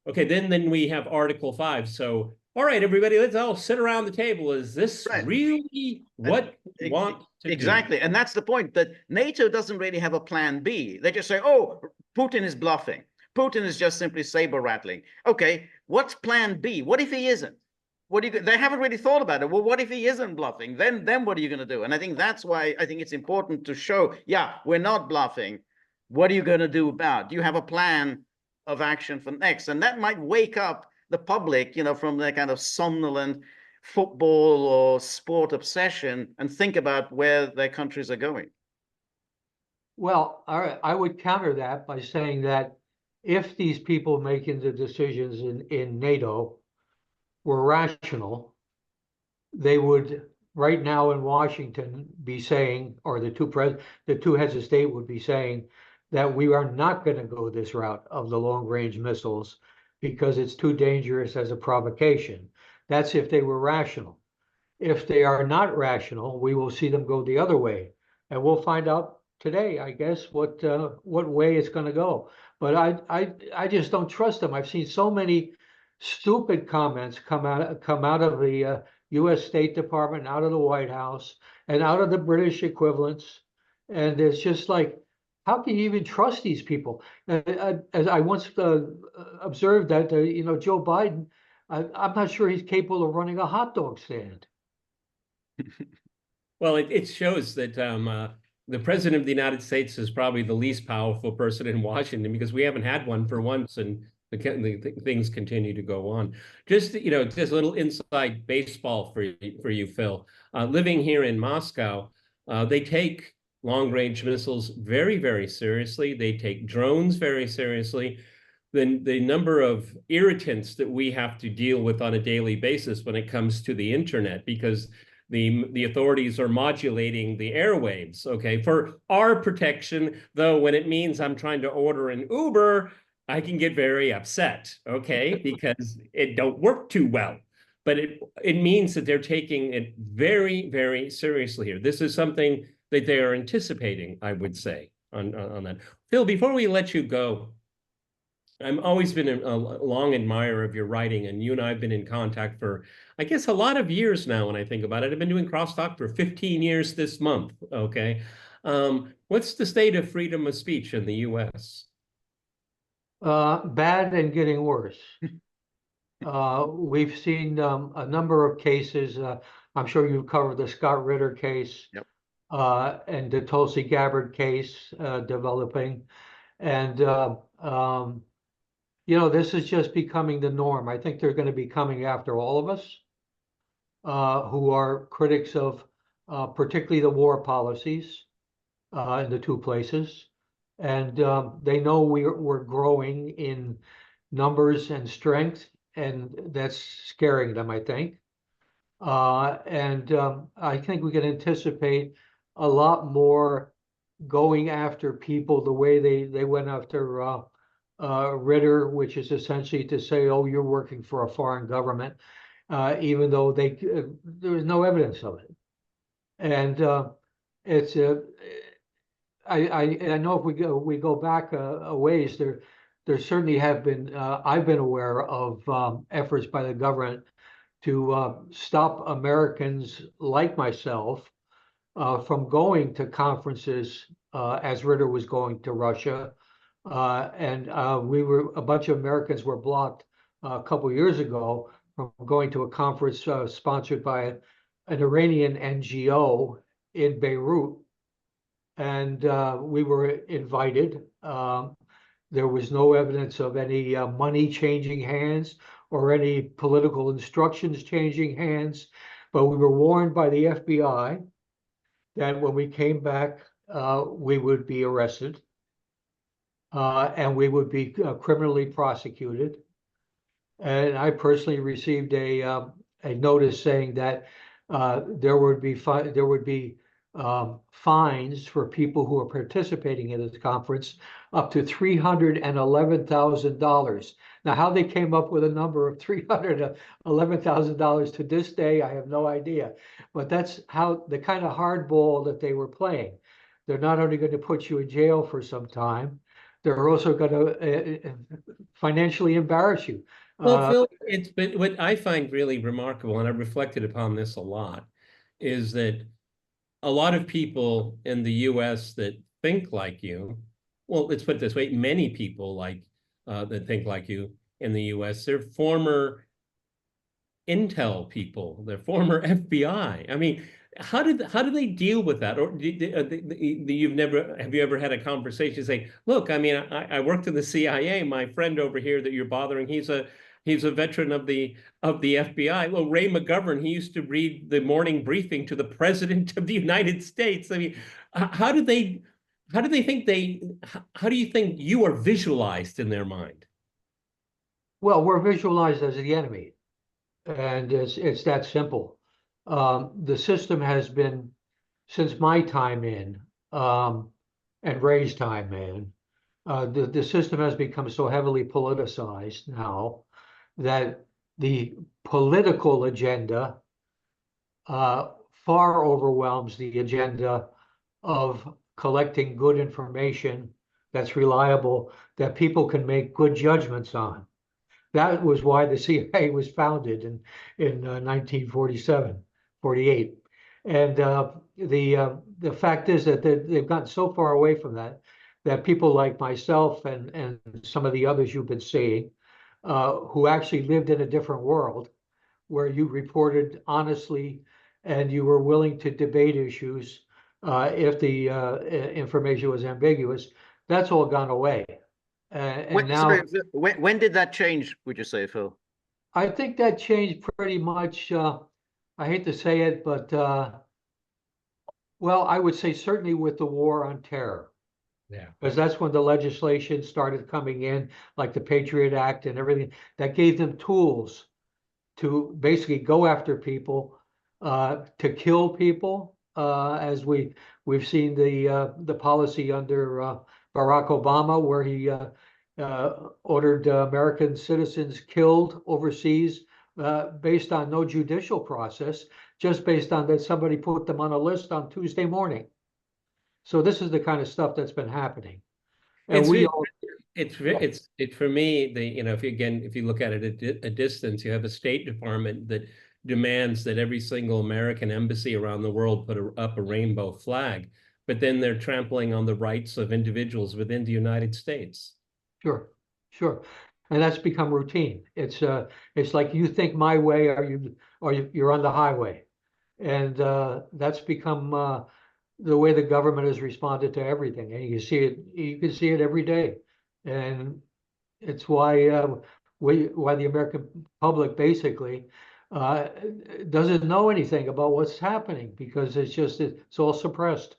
okay, then we have Article 5. So, all right, everybody, let's all sit around the table. Is this really what we want to do? Exactly. And that's the point, that NATO doesn't really have a plan B. They just say, oh, Putin is bluffing. Putin is just simply saber rattling. Okay, what's plan B? What if he isn't? They haven't really thought about it. Well, what if he isn't bluffing? Then what are you going to do? And I think that's why I think it's important to show, yeah, we're not bluffing. What are you going to do about it? Do you have a plan of action for next? And that might wake up the public, from their kind of somnolent football or sport obsession, and think about where their countries are going. Well, I would counter that by saying that if these people making the decisions in NATO were rational, they would right now in Washington be saying, or the two heads of state would be saying, that we are not going to go this route of the long-range missiles because it's too dangerous as a provocation. That's if they were rational. If they are not rational, we will see them go the other way, and we'll find out today, I guess, what way it's going to go. But I just don't trust them. I've seen so many stupid comments come out of the U.S. State Department, out of the White House, and out of the British equivalents, and it's just like, how can you even trust these people? As I once observed that Joe Biden I'm not sure he's capable of running a hot dog stand. Well, it shows that the president of the United States is probably the least powerful person in Washington, because we haven't had one for once, and things continue to go on. Just just a little inside baseball for you, Phil. Living here in Moscow, they take long-range missiles very, very seriously. They take drones very seriously. The number of irritants that we have to deal with on a daily basis when it comes to the internet, because the authorities are modulating the airwaves, okay, for our protection, though when it means I'm trying to order an Uber, I can get very upset, okay, because it don't work too well. But it means that they're taking it very, very seriously here. This is something that they are anticipating, I would say, on that. Phil, before we let you go, I've always been a long admirer of your writing, and you and I have been in contact for, I guess, a lot of years now when I think about it. I've been doing Crosstalk for 15 years this month, okay? What's the state of freedom of speech in the US? Bad and getting worse. We've seen a number of cases. I'm sure you've covered the Scott Ritter case. Yep. And the Tulsi Gabbard case developing. And this is just becoming the norm. I think they're going to be coming after all of us who are critics of particularly the war policies in the two places. And they know we're growing in numbers and strength, and that's scaring them, I think. And I think we can anticipate a lot more going after people the way they went after Ritter, which is essentially to say, oh, you're working for a foreign government, even though there was no evidence of it. And it's I know if we go back a ways, there certainly have been I've been aware of efforts by the government to stop Americans like myself from going to conferences as Ritter was going to Russia. And a bunch of Americans were blocked a couple years ago from going to a conference sponsored by an Iranian NGO in Beirut. And we were invited. There was no evidence of any money changing hands or any political instructions changing hands, but we were warned by the FBI that when we came back, we would be arrested and we would be criminally prosecuted. And I personally received a notice saying that there would be fines for people who are participating in this conference up to $311,000. Now, how they came up with a number of $311,000 to this day, I have no idea. But that's how the kind of hardball that they were playing. They're not only going to put you in jail for some time, they're also going to financially embarrass you. Well, Phil, but what I find really remarkable, and I've reflected upon this a lot, is that a lot of people in the US that think like you, well, let's put it this way, many people that think like you in the US, they're former Intel people, they're former FBI. I mean, how do they deal with that? Or have you ever had a conversation say, look, I mean, I worked in the CIA, my friend over here that you're bothering, he's a veteran of the FBI. Well, Ray McGovern, he used to read the morning briefing to the president of the United States. I mean, how do you think you are visualized in their mind? Well, we're visualized as the enemy, and it's that simple. The system has been, since my time in and Ray's time in, the system has become so heavily politicized now that the political agenda far overwhelms the agenda of collecting good information that's reliable, that people can make good judgments on. That was why the CIA was founded in 1947, 48. And the fact is that they've gotten so far away from that people like myself and some of the others you've been seeing who actually lived in a different world, where you reported honestly and you were willing to debate issues if the information was ambiguous. That's all gone away. And now, Sorry, when did that change, would you say, Phil? I think that changed pretty much. I hate to say it, but well, I would say certainly with the war on terror. Yeah. Because that's when the legislation started coming in, like the Patriot Act and everything, that gave them tools to basically go after people, to kill people, as we've seen the policy under Barack Obama, where he ordered American citizens killed overseas based on no judicial process, just based on that somebody put them on a list on Tuesday morning. So this is the kind of stuff that's been happening. And It's we really, all, it's for me, if you look at it at a distance, you have a State Department that demands that every single American embassy around the world put up a rainbow flag, but then they're trampling on the rights of individuals within the United States. sure, sure. And that's become routine. It's like you think my way, or you're on the highway. And that's become the way the government has responded to everything. And you can see it every day. And it's why why the American public basically doesn't know anything about what's happening, because it's all suppressed.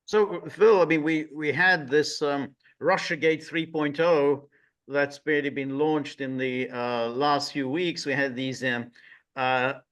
So, Phil, I mean, we had this Russiagate 3.0 that's barely been launched in the last few weeks. We had these, well,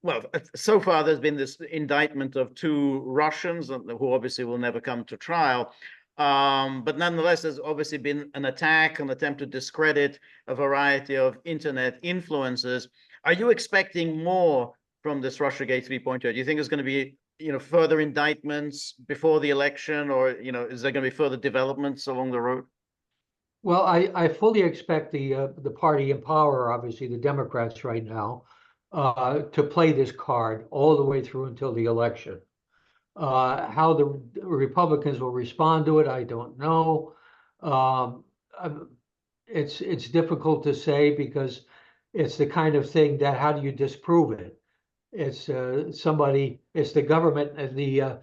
so far there's been this indictment of 2 Russians who obviously will never come to trial. But nonetheless, there's obviously been an attempt to discredit a variety of internet influencers. Are you expecting more from this Russiagate 3.0? Do you think there's going to be, further indictments before the election, or, is there going to be further developments along the road? Well, I fully expect the party in power, obviously the Democrats right now, to play this card all the way through until the election. How the Republicans will respond to it, I don't know. It's difficult to say, because it's the kind of thing that, how do you disprove it? It's it's the government and the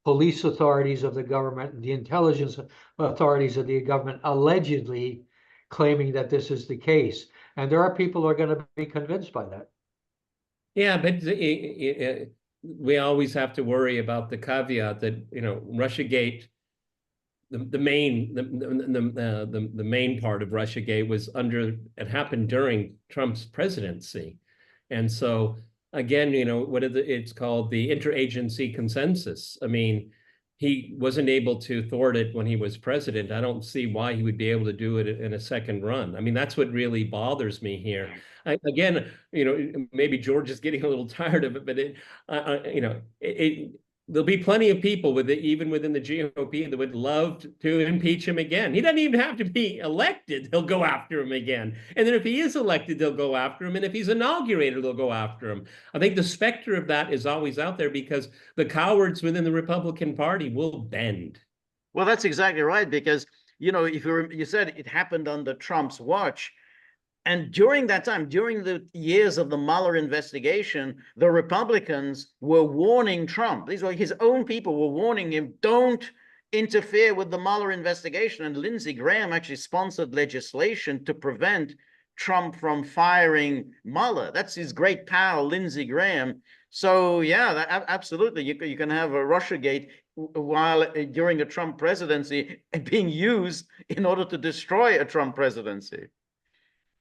police authorities of the government and the intelligence authorities of the government allegedly claiming that this is the case. And there are people who are going to be convinced by that. Yeah, but we always have to worry about the caveat that, Russiagate, the main part of Russiagate it happened during Trump's presidency. And so again, it's called the interagency consensus. I mean, he wasn't able to thwart it when he was president. I don't see why he would be able to do it in a second run. I mean, that's what really bothers me here. Again, maybe George is getting a little tired of it, but there'll be plenty of people even within the GOP that would love to impeach him again. He doesn't even have to be elected. They'll go after him again. And then if he is elected, they'll go after him. And if he's inaugurated, they'll go after him. I think the specter of that is always out there, because the cowards within the Republican Party will bend. Well, that's exactly right, because, if you said it happened under Trump's watch. And during that time, during the years of the Mueller investigation, the Republicans were warning Trump. These were his own people were warning him, don't interfere with the Mueller investigation. And Lindsey Graham actually sponsored legislation to prevent Trump from firing Mueller. That's his great pal, Lindsey Graham. So, yeah, absolutely. You can have a Russiagate while during a Trump presidency being used in order to destroy a Trump presidency.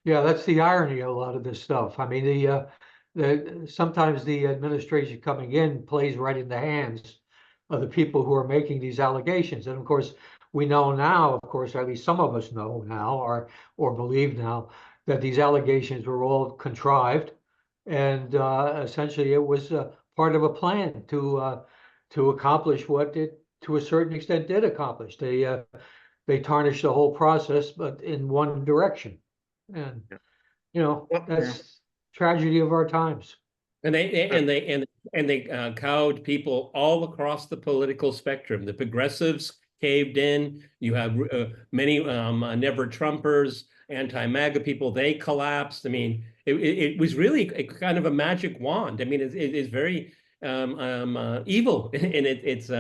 Yeah, that's the irony of a lot of this stuff. I mean, sometimes the administration coming in plays right in the hands of the people who are making these allegations. And of course, we know now, of course, or at least some of us know now, or believe now, that these allegations were all contrived, and essentially it was part of a plan to accomplish what it, to a certain extent, did accomplish. They tarnished the whole process, but in one direction. And that's tragedy of our times. And they cowed people all across the political spectrum. The progressives caved in. You have many never Trumpers, anti-MAGA people, they collapsed. I mean, it was really a kind of a magic wand. I mean, it's very evil in its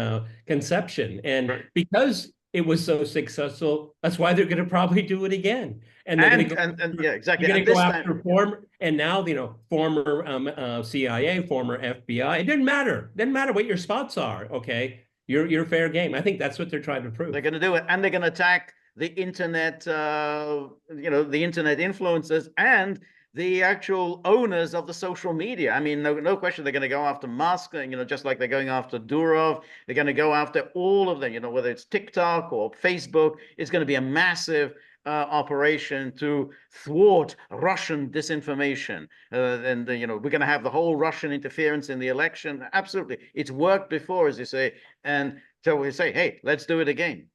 conception. And because it was so successful, that's why they're going to probably do it again. And they're going to go, yeah, exactly. You're going And to go this after time, former, and now, former CIA, former FBI. It didn't matter. Didn't matter what your spots are. Okay, you're fair game. I think that's what they're trying to prove. they're going to do it, and they're going to attack the internet, the internet influencers and the actual owners of the social media. I mean, no question, they're going to go after Musk, just like they're going after Durov. They're going to go after all of them, whether it's TikTok or Facebook. It's going to be a massive operation to thwart Russian disinformation. And we're going to have the whole Russian interference in the election. Absolutely. It's worked before, as you say. And so we say, hey, let's do it again.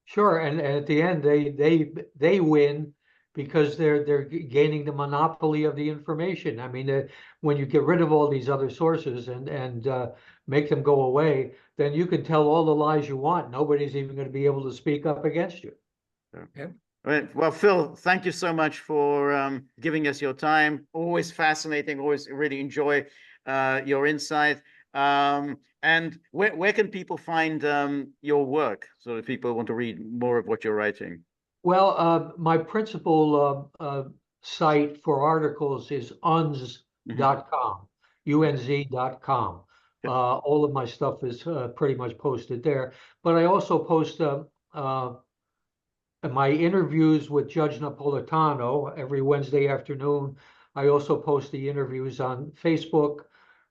Sure, and at the end, they win because they're gaining the monopoly of the information. I mean, when you get rid of all these other sources and make them go away, then you can tell all the lies you want. Nobody's even going to be able to speak up against you. Okay. Right. Well, Phil, thank you so much for giving us your time. Always fascinating. Always really enjoy your insight. And where can people find your work, so that people want to read more of what you're writing? Well, my principal site for articles is unz.com, unz.com. All of my stuff is pretty much posted there. But I also post my interviews with Judge Napolitano every Wednesday afternoon. I also post the interviews on Facebook,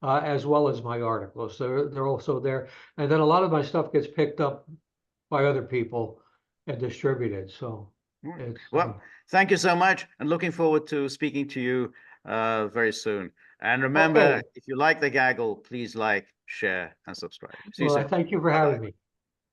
as well as my articles. They're also there. And then a lot of my stuff gets picked up by other people and distributed. So well, thank you so much, and looking forward to speaking to you very soon. And remember, if you like the Gaggle, please like, share, and subscribe. See you soon. Thank you for having me.